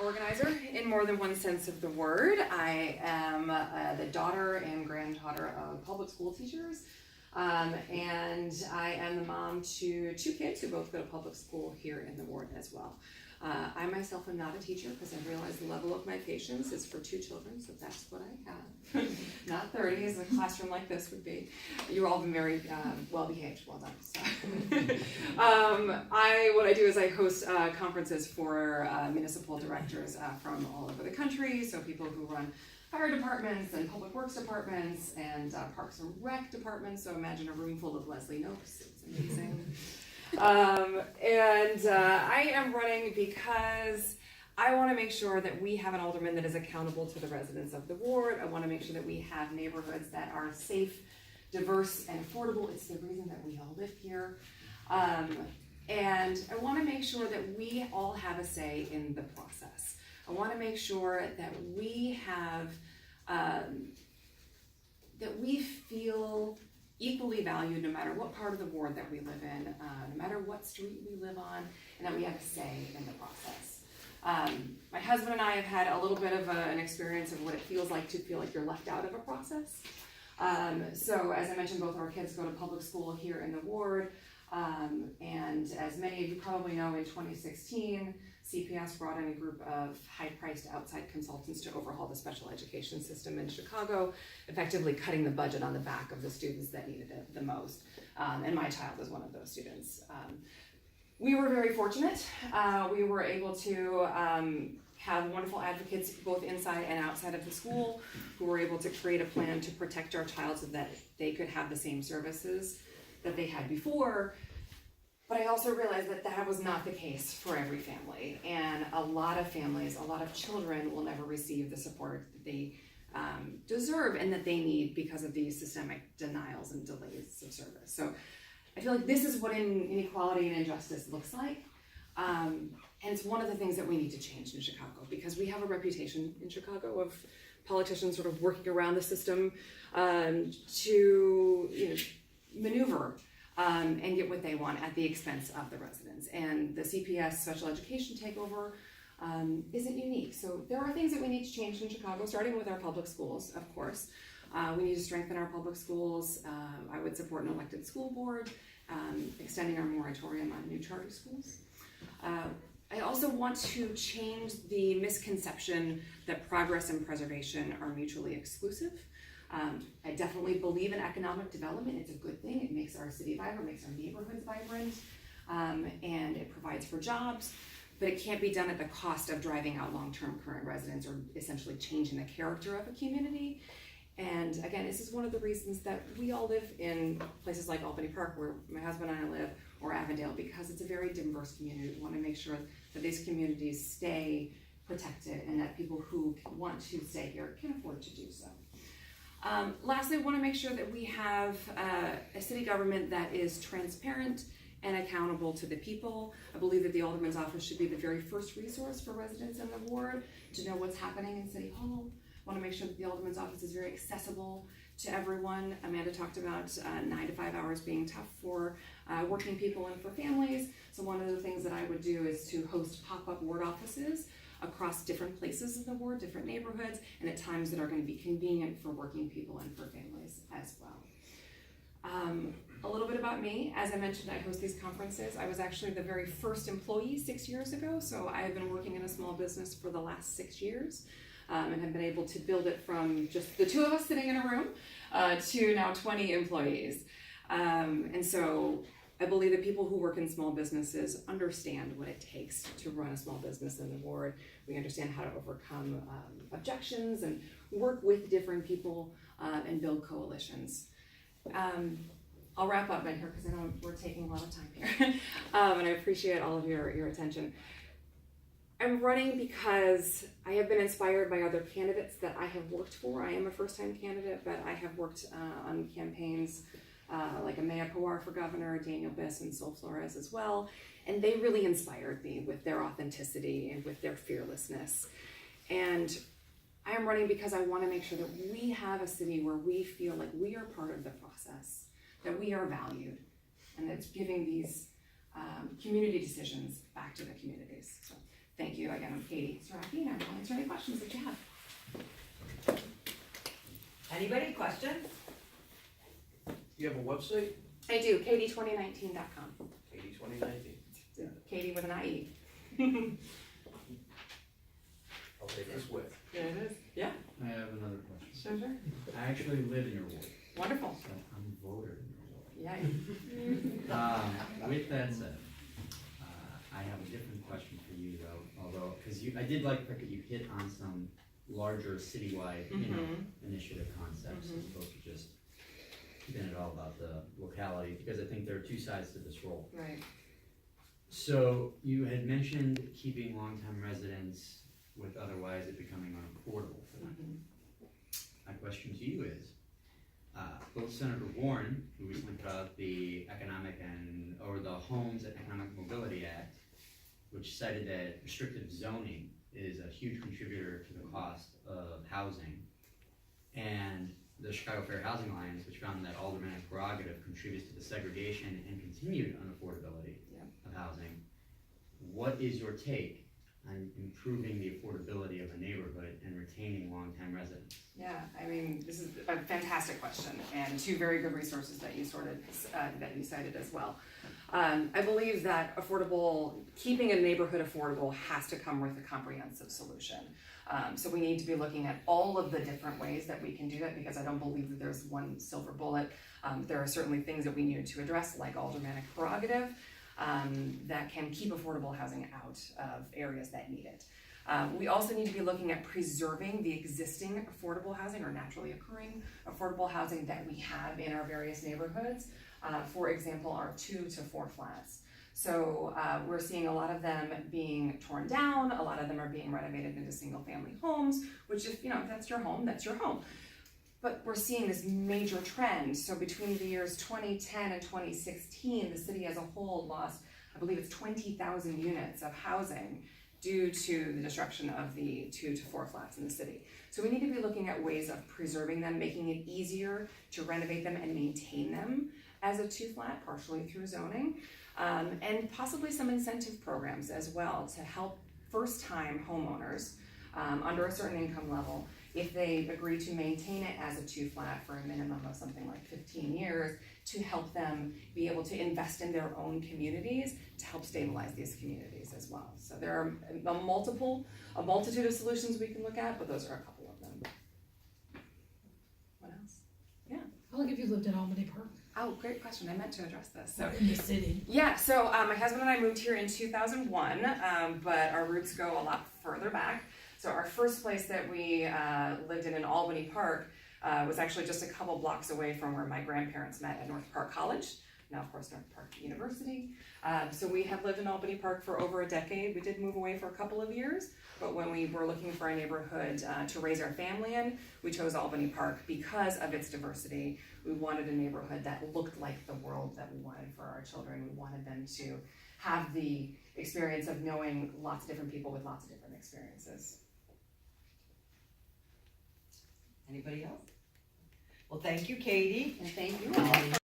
organizer in more than one sense of the word. I am the daughter and granddaughter of public school teachers, and I am the mom to two kids who both go to public school here in the ward as well. I myself am not a teacher because I realize the level of my patience is for two children, so that's what I have. Not 30 as a classroom like this would be. You're all very well behaved, well done. So. What I do is I host conferences for municipal directors from all over the country, so people who run fire departments and public works departments and parks and rec departments, so imagine a room full of Leslie Noakes, it's amazing. I am running because I want to make sure that we have an alderman that is accountable to the residents of the ward. I want to make sure that we have neighborhoods that are safe, diverse, and affordable. It's the reason that we all live here. And I want to make sure that we all have a say in the process. I want to make sure that we have, that we feel equally valued no matter what part of the ward that we live in, no matter what street we live on, and that we have a say in the process. My husband and I have had a little bit of an experience of what it feels like to feel like you're left out of a process. So as I mentioned, both our kids go to public school here in the ward, and as many of you probably know, in 2016, CPS brought in a group of high-priced outside consultants to overhaul the special education system in Chicago, effectively cutting the budget on the back of the students that needed it the most. And my child is one of those students. We were very fortunate. We were able to have wonderful advocates both inside and outside of the school who were able to create a plan to protect our child so that they could have the same services that they had before. But I also realized that that was not the case for every family, and a lot of families, a lot of children will never receive the support that they deserve and that they need because of these systemic denials and delays of service. So I feel like this is what inequality and injustice looks like, and it's one of the things that we need to change in Chicago, because we have a reputation in Chicago of politicians sort of working around the system to maneuver and get what they want at the expense of the residents. And the CPS special education takeover isn't unique. So there are things that we need to change in Chicago, starting with our public schools, of course. We need to strengthen our public schools. I would support an elected school board, extending our moratorium on new charter schools. I also want to change the misconception that progress and preservation are mutually exclusive. I definitely believe in economic development. It's a good thing. It makes our city vibrant, makes our neighborhoods vibrant, and it provides for jobs, but it can't be done at the cost of driving out long-term current residents or essentially changing the character of a community. And again, this is one of the reasons that we all live in places like Albany Park, where my husband and I live, or Avondale, because it's a very diverse community. We want to make sure that these communities stay protected and that people who want to stay here can afford to do so. Lastly, I want to make sure that we have a city government that is transparent and accountable to the people. I believe that the Alderman's office should be the very first resource for residents in the ward to know what's happening in City Hall. I want to make sure that the Alderman's office is very accessible to everyone. Amanda talked about 9 to 5 hours being tough for working people and for families. So one of the things that I would do is to host pop-up ward offices across different places in the ward, different neighborhoods, and at times that are going to be convenient for working people and for families as well. A little bit about me. As I mentioned, I host these conferences. I was actually the very first employee 6 years ago, so I have been working in a small business for the last 6 years, and have been able to build it from just the two of us sitting in a room to now 20 employees. And so I believe that people who work in small businesses understand what it takes to run a small business in the ward. We understand how to overcome objections and work with different people and build coalitions. I'll wrap up in here because I know we're taking a lot of time here. And I appreciate all of your attention. I'm running because I have been inspired by other candidates that I have worked for. I am a first-time candidate, but I have worked on campaigns like Amaya Pawar for governor, Daniel Biss, and Sol Flores as well. And they really inspired me with their authenticity and with their fearlessness. And I am running because I want to make sure that we have a city where we feel like we are part of the process, that we are valued, and that's giving these community decisions back to the communities. So Thank you again, I'm Katie Sieracki, and I will answer any questions that you have. Anybody, questions? You have a website? I do, katie2019.com. Katie 2019. Katie with an IE. I'll take this with. There it is. Yeah, I have another question. sure. I actually live in your ward, Wonderful. so I'm a voter in your ward. Yeah. With that said, I have a different question for you though, although, because I did like the fact that you hit on some larger citywide, initiative concepts as opposed to just keeping it all about the locality, because I think there are two sides to this role. Right. So you had mentioned keeping longtime residents with otherwise it becoming unaffordable for them. My question to you is, both Senator Warren, who recently put out the the Homes and Economic Mobility Act, which cited that restrictive zoning is a huge contributor to the cost of housing, and the Chicago Fair Housing Alliance, which found that aldermanic prerogative contributes to the segregation and continued unaffordability of housing. What is your take on improving the affordability of a neighborhood and retaining longtime residents? Yeah, I mean, this is a fantastic question, and two very good resources that you cited as well. I believe that keeping a neighborhood affordable has to come with a comprehensive solution. So we need to be looking at all of the different ways that we can do that, because I don't believe that there's one silver bullet. There are certainly things that we need to address, like aldermanic prerogative, that can keep affordable housing out of areas that need it. We also need to be looking at preserving the existing affordable housing or naturally occurring affordable housing that we have in our various neighborhoods. For example, our 2 to 4 flats. So we're seeing a lot of them being torn down, a lot of them are being renovated into single family homes, which if that's your home, that's your home. But we're seeing this major trend. So between the years 2010 and 2016, the city as a whole lost, I believe it's 20,000 units of housing due to the destruction of the 2 to 4 flats in the city. So we need to be looking at ways of preserving them, making it easier to renovate them and maintain them as a 2 flat, partially through zoning, and possibly some incentive programs as well to help first-time homeowners under a certain income level, if they agree to maintain it as a 2 flat for a minimum of something like 15 years, to help them be able to invest in their own communities to help stabilize these communities as well. So there are a multitude of solutions we can look at, but those are a couple of them. What else? Yeah. How long have you lived in Albany Park? Oh, great question. I meant to address this. So In the city? yeah, so my husband and I moved here in 2001, but our roots go a lot further back. So our first place that we lived in Albany Park was actually just a couple blocks away from where my grandparents met at North Park College, now of course North Park University. So we have lived in Albany Park for over a decade. We did move away for a couple of years, but when we were looking for a neighborhood to raise our family in, we chose Albany Park because of its diversity. We wanted a neighborhood that looked like the world that we wanted for our children. We wanted them to have the experience of knowing lots of different people with lots of different experiences. Anybody else? Well, thank you, Katie. And thank you all.